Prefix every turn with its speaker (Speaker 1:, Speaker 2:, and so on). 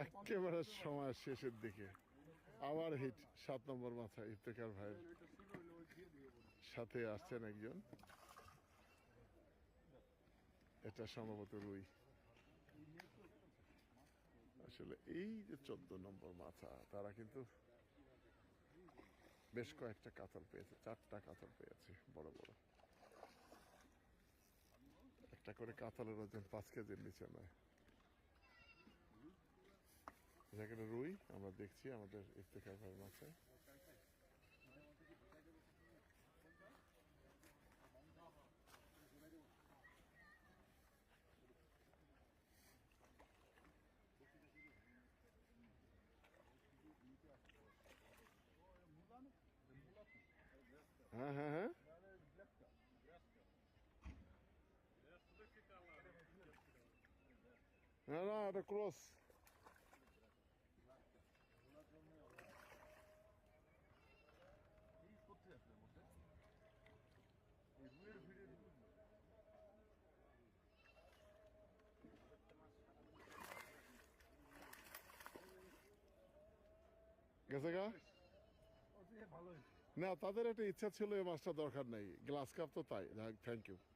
Speaker 1: একেবারে সময় শেষের দিকে আবার হিট 7 নম্বর মাথা ইফতেখার ভাইয়ের সাথে আসছেন একজন, এটা সম্ভবত রুই। আসলে এই যে 14 নম্বর মাথা, তারা কিন্তু বেশ কয়েকটা কাতল পেয়েছে, 4টা কাতল পেয়েছে বড় বড়। একটা করে কাতলের ওজন 5 কেজির নিচে নয়। যেখানে রুই আমরা দেখছি আমাদের ইফতেখার ভাইয়ের মাথায়। হ্যাঁ হ্যাঁ হ্যাঁ, না না এটা ক্রস। গেছে গা না, তাদের একটা ইচ্ছা ছিল এই মাছটা দরকার নেই, গ্লাস কাপ তো তাই। Thank you.